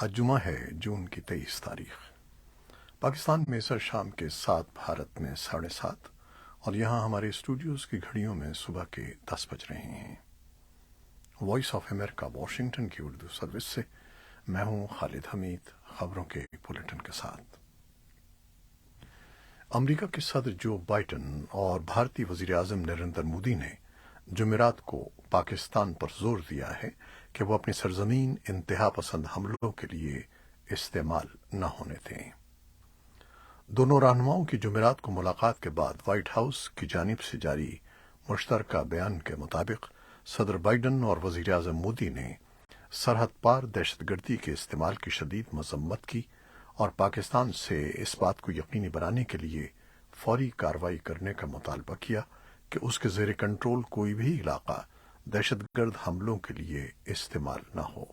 آج جمعہ ہے جون کی 23 تاریخ۔ پاکستان میں سر شام کے 7، بھارت میں 7:30، اور یہاں ہمارے اسٹوڈیوز کی گھڑیوں میں صبح کے 10 بج رہے ہیں۔ وائس آف امریکہ واشنگٹن کی اردو سروس سے میں ہوں خالد حمید، خبروں کے بلیٹن کے ساتھ۔ امریکہ کے صدر جو بائیڈن اور بھارتی وزیر اعظم نریندر مودی نے جمعرات کو پاکستان پر زور دیا ہے کہ وہ اپنی سرزمین انتہا پسند حملوں کے لیے استعمال نہ ہونے دیں۔ دونوں رہنماؤں کی جمعرات کو ملاقات کے بعد وائٹ ہاؤس کی جانب سے جاری مشترکہ بیان کے مطابق صدر بائیڈن اور وزیر اعظم مودی نے سرحد پار دہشت گردی کے استعمال کی شدید مذمت کی اور پاکستان سے اس بات کو یقینی بنانے کے لیے فوری کارروائی کرنے کا مطالبہ کیا کہ اس کے زیر کنٹرول کوئی بھی علاقہ دہشت گرد حملوں کے لیے استعمال نہ ہو۔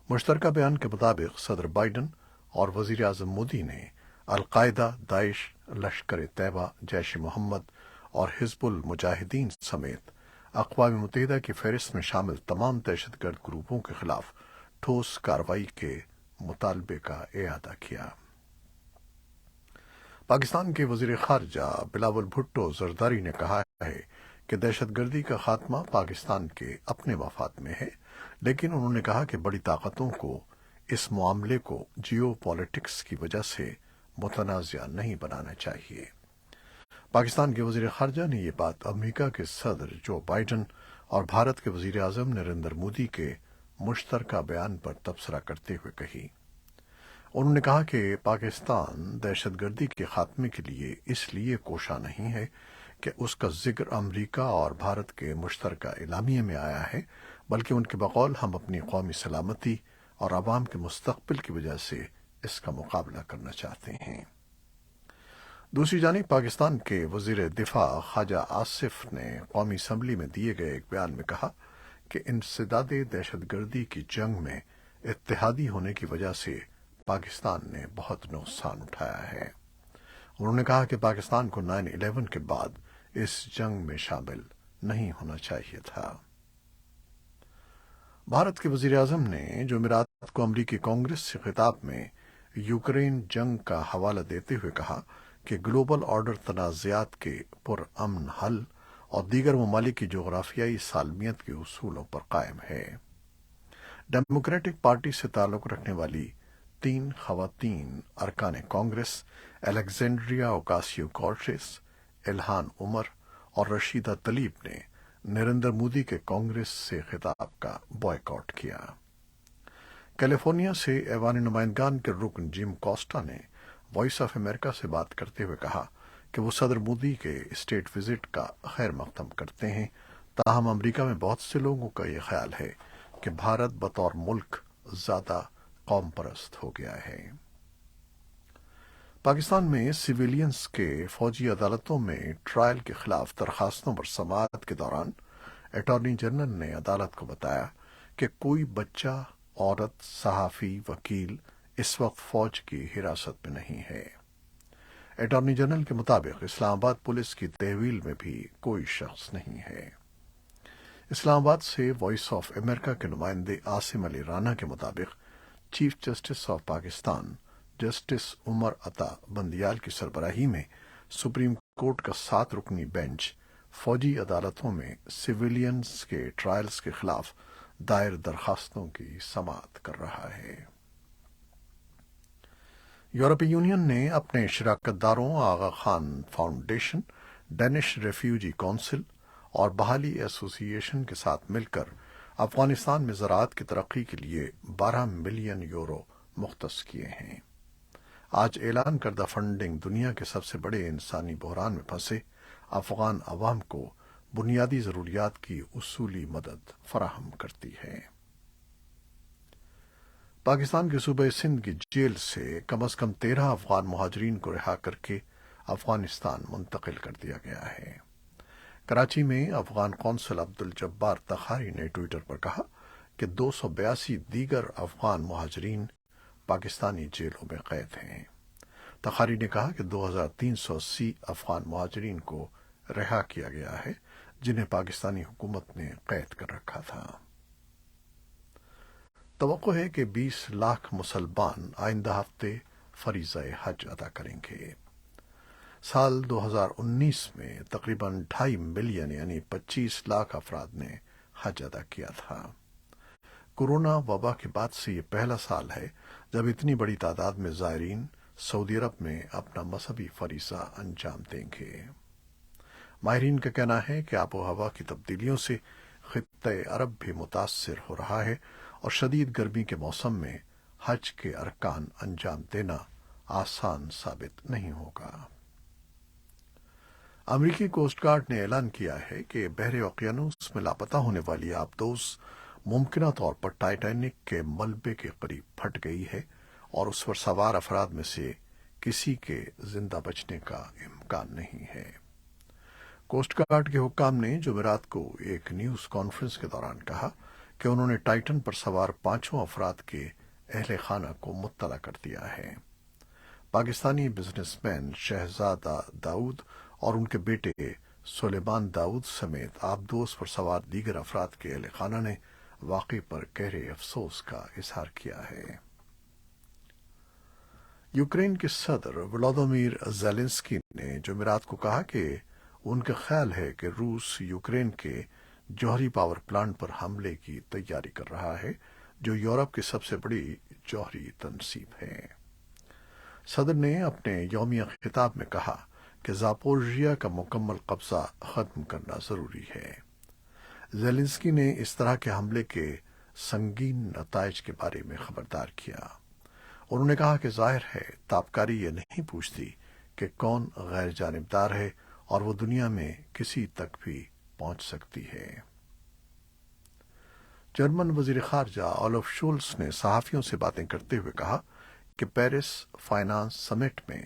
مشترکہ بیان کے مطابق صدر بائیڈن اور وزیر اعظم مودی نے القاعدہ، داعش، لشکر طیبہ، جیش محمد اور حزب المجاہدین سمیت اقوام متحدہ کی فہرست میں شامل تمام دہشت گرد گروپوں کے خلاف ٹھوس کارروائی کے مطالبے کا اعادہ کیا۔ پاکستان کے وزیر خارجہ بلاول بھٹو زرداری نے کہا ہے کہ دہشت گردی کا خاتمہ پاکستان کے اپنے مفاد میں ہے، لیکن انہوں نے کہا کہ بڑی طاقتوں کو اس معاملے کو جیو پالیٹکس کی وجہ سے متنازع نہیں بنانا چاہیے۔ پاکستان کے وزیر خارجہ نے یہ بات امریکہ کے صدر جو بائیڈن اور بھارت کے وزیر اعظم نریندر مودی کے مشترکہ بیان پر تبصرہ کرتے ہوئے کہی۔ انہوں نے کہا کہ پاکستان دہشت گردی کے خاتمے کے لیے اس لیے کوشاں نہیں ہے کہ اس کا ذکر امریکہ اور بھارت کے مشترکہ اعلامیے میں آیا ہے، بلکہ ان کے بقول ہم اپنی قومی سلامتی اور عوام کے مستقبل کی وجہ سے اس کا مقابلہ کرنا چاہتے ہیں۔ دوسری جانب پاکستان کے وزیر دفاع خواجہ آصف نے قومی اسمبلی میں دیے گئے ایک بیان میں کہا کہ انسداد دہشت گردی کی جنگ میں اتحادی ہونے کی وجہ سے پاکستان نے بہت نقصان اٹھایا ہے۔ انہوں نے کہا کہ پاکستان کو 9/11 کے بعد اس جنگ میں شامل نہیں ہونا چاہیے تھا۔ بھارت کے وزیر اعظم نے جمعرات کو امریکی کانگریس سے خطاب میں یوکرین جنگ کا حوالہ دیتے ہوئے کہا کہ گلوبل آرڈر تنازعات کے پرامن حل اور دیگر ممالک کی جغرافیائی سالمیت کے اصولوں پر قائم ہے۔ ڈیموکریٹک پارٹی سے تعلق رکھنے والی 3 خواتین ارکان کانگریس الیگزینڈریا اوکاسیو کورٹیس، الہان عمر اور رشیدہ طلیب نے نریندر مودی کے کانگریس سے خطاب کا بائیکاٹ کیا۔ کیلیفورنیا سے ایوان نمائندگان کے رکن جم کوسٹا نے وائس آف امریکہ سے بات کرتے ہوئے کہا کہ وہ صدر مودی کے اسٹیٹ وزٹ کا خیر مقدم کرتے ہیں، تاہم امریکہ میں بہت سے لوگوں کا یہ خیال ہے کہ بھارت بطور ملک زیادہ قوم پرست ہو گیا ہے۔ پاکستان میں سویلینز کے فوجی عدالتوں میں ٹرائل کے خلاف درخواستوں پر سماعت کے دوران اٹارنی جنرل نے عدالت کو بتایا کہ کوئی بچہ، عورت، صحافی، وکیل اس وقت فوج کی حراست میں نہیں ہے۔ اٹارنی جنرل کے مطابق اسلام آباد پولیس کی تحویل میں بھی کوئی شخص نہیں ہے۔ اسلام آباد سے وائس آف امریکہ کے نمائندے عاصم علی رانا کے مطابق chief justice of Pakistan justice Umar Ata Bandial کی سربراہی میں سپریم کورٹ کا 7 رکنی بینچ فوجی عدالتوں میں سویلینز کے ٹرائلز کے خلاف دائر درخواستوں کی سماعت کر رہا ہے۔ یورپی یونین نے اپنے شراکت داروں Aga Khan foundation, Danish refugee council اور بحالی ایسوسی ایشن کے ساتھ مل کر افغانستان میں زراعت کی ترقی کے لیے 12 ملین یورو مختص کیے ہیں۔ آج اعلان کردہ فنڈنگ دنیا کے سب سے بڑے انسانی بحران میں پھنسے افغان عوام کو بنیادی ضروریات کی اصولی مدد فراہم کرتی ہے۔ پاکستان کے صوبہ سندھ کی جیل سے کم از کم 13 افغان مہاجرین کو رہا کر کے افغانستان منتقل کر دیا گیا ہے۔ کراچی میں افغان قونصل عبدالجبار تخاری نے ٹوئٹر پر کہا کہ 282 دیگر افغان مہاجرین پاکستانی جیلوں میں قید ہیں۔ تخاری نے کہا کہ 2380 افغان مہاجرین کو رہا کیا گیا ہے، جنہیں پاکستانی حکومت نے قید کر رکھا تھا۔ توقع ہے کہ 20 لاکھ مسلمان آئندہ ہفتے فریضہ حج ادا کریں گے۔ سال 2019 میں تقریباً 2.5 ملین یعنی 25 لاکھ افراد نے حج ادا کیا تھا۔ کورونا وبا کے بعد سے یہ پہلا سال ہے جب اتنی بڑی تعداد میں زائرین سعودی عرب میں اپنا مذہبی فریضہ انجام دیں گے۔ ماہرین کا کہنا ہے کہ آب و ہوا کی تبدیلیوں سے خطۂ عرب بھی متاثر ہو رہا ہے اور شدید گرمی کے موسم میں حج کے ارکان انجام دینا آسان ثابت نہیں ہوگا۔ امریکی کوسٹ گارڈ نے اعلان کیا ہے کہ بحر اوقیانوس میں لاپتہ ہونے والی آبدوز ممکنہ طور پر ٹائٹینک کے ملبے کے قریب پھٹ گئی ہے اور اس پر سوار افراد میں سے کسی کے زندہ بچنے کا امکان نہیں ہے۔ کوسٹ گارڈ کے حکام نے جمعرات کو ایک نیوز کانفرنس کے دوران کہا کہ انہوں نے ٹائٹن پر سوار 5 افراد کے اہل خانہ کو مطلع کر دیا ہے۔ پاکستانی بزنس مین شہزادہ داؤد اور ان کے بیٹے سلیمان داؤد سمیت آبدوز پر سوار دیگر افراد کے اہل خانہ نے واقعے پر گہرے افسوس کا اظہار کیا ہے۔ یوکرین کے صدر ولادیمیر زیلنسکی نے جمعرات کو کہا کہ ان کا خیال ہے کہ روس یوکرین کے جوہری پاور پلانٹ پر حملے کی تیاری کر رہا ہے جو یورپ کی سب سے بڑی جوہری تنصیب ہے۔ صدر نے اپنے یومیہ خطاب میں کہا کہ زاپورژیا کا مکمل قبضہ ختم کرنا ضروری ہے۔ زیلنسکی نے اس طرح کے حملے کے سنگین نتائج کے بارے میں خبردار کیا۔ انہوں نے کہا کہ ظاہر ہے تابکاری یہ نہیں پوچھتی کہ کون غیر جانبدار ہے اور وہ دنیا میں کسی تک بھی پہنچ سکتی ہے۔ جرمن وزیر خارجہ آلف شولز نے صحافیوں سے باتیں کرتے ہوئے کہا کہ پیرس فائنانس سمٹ میں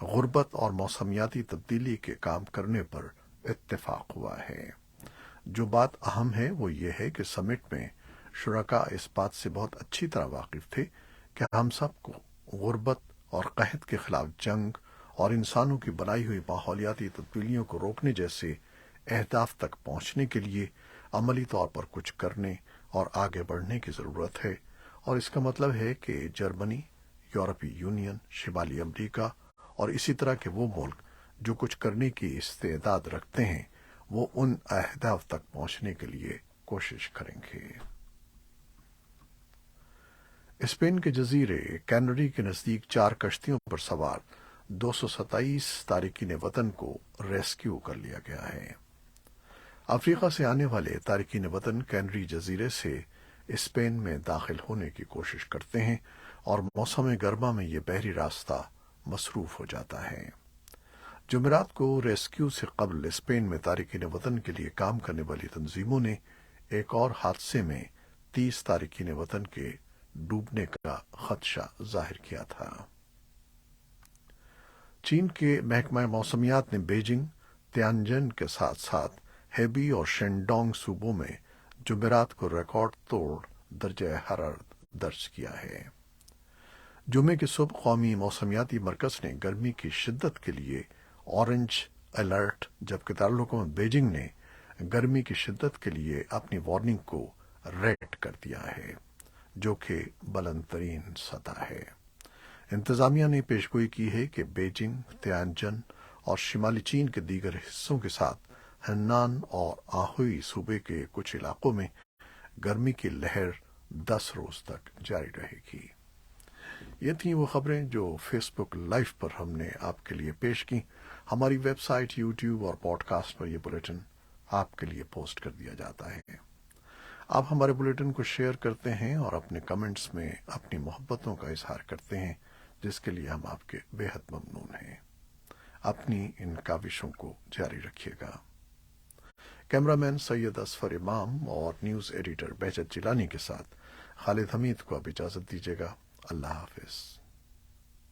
غربت اور موسمیاتی تبدیلی کے کام کرنے پر اتفاق ہوا ہے۔ جو بات اہم ہے وہ یہ ہے کہ سمٹ میں شرکاء اس بات سے بہت اچھی طرح واقف تھے کہ ہم سب کو غربت اور قحط کے خلاف جنگ اور انسانوں کی بنائی ہوئی ماحولیاتی تبدیلیوں کو روکنے جیسے اہداف تک پہنچنے کے لیے عملی طور پر کچھ کرنے اور آگے بڑھنے کی ضرورت ہے، اور اس کا مطلب ہے کہ جرمنی، یورپی یونین، شمالی امریکہ اور اسی طرح کے وہ ملک جو کچھ کرنے کی استعداد رکھتے ہیں وہ ان اہداف تک پہنچنے کے لیے کوشش کریں گے۔ اسپین کے جزیرے کینری کے نزدیک 4 کشتیوں پر سوار 227 تارکین وطن کو ریسکیو کر لیا گیا ہے۔ افریقہ سے آنے والے تارکین وطن کینری جزیرے سے اسپین میں داخل ہونے کی کوشش کرتے ہیں اور موسم گرما میں یہ بحری راستہ مصروف ہو جاتا ہے۔ جمعرات کو ریسکیو سے قبل اسپین میں تارکین وطن کے لیے کام کرنے والی تنظیموں نے ایک اور حادثے میں 30 تارکین وطن کے ڈوبنے کا خدشہ ظاہر کیا تھا۔ چین کے محکمہ موسمیات نے بیجنگ، تیانجن کے ساتھ ساتھ ہیبی اور شینڈونگ صوبوں میں جمعرات کو ریکارڈ توڑ درجہ حرارت درج کیا ہے۔ جمعے کی صبح قومی موسمیاتی مرکز نے گرمی کی شدت کے لیے اورنج الرٹ، جبکہ دارالحکومت بیجنگ نے گرمی کی شدت کے لیے اپنی وارننگ کو ریڈ کر دیا ہے، جو کہ بلند ترین سطح ہے۔ انتظامیہ نے پیشگوئی کی ہے کہ بیجنگ، تیانجن اور شمالی چین کے دیگر حصوں کے ساتھ ہنان اور آہوئی صوبے کے کچھ علاقوں میں گرمی کی لہر 10 روز تک جاری رہے گی۔ یہ تھیں وہ خبریں جو فیس بک لائیو پر ہم نے آپ کے لیے پیش کی۔ ہماری ویب سائٹ، یوٹیوب اور پوڈ کاسٹ پر یہ بلیٹن آپ کے لیے پوسٹ کر دیا جاتا ہے۔ آپ ہمارے بلیٹن کو شیئر کرتے ہیں اور اپنے کمنٹس میں اپنی محبتوں کا اظہار کرتے ہیں، جس کے لیے ہم آپ کے بے حد ممنون ہیں۔ اپنی ان کاوشوں کو جاری رکھیے گا۔ کیمرہ مین سید اصفر امام اور نیوز ایڈیٹر بہجت جیلانی کے ساتھ خالد حمید کو اب اجازت دیجیے گا۔ اللہ حافظ۔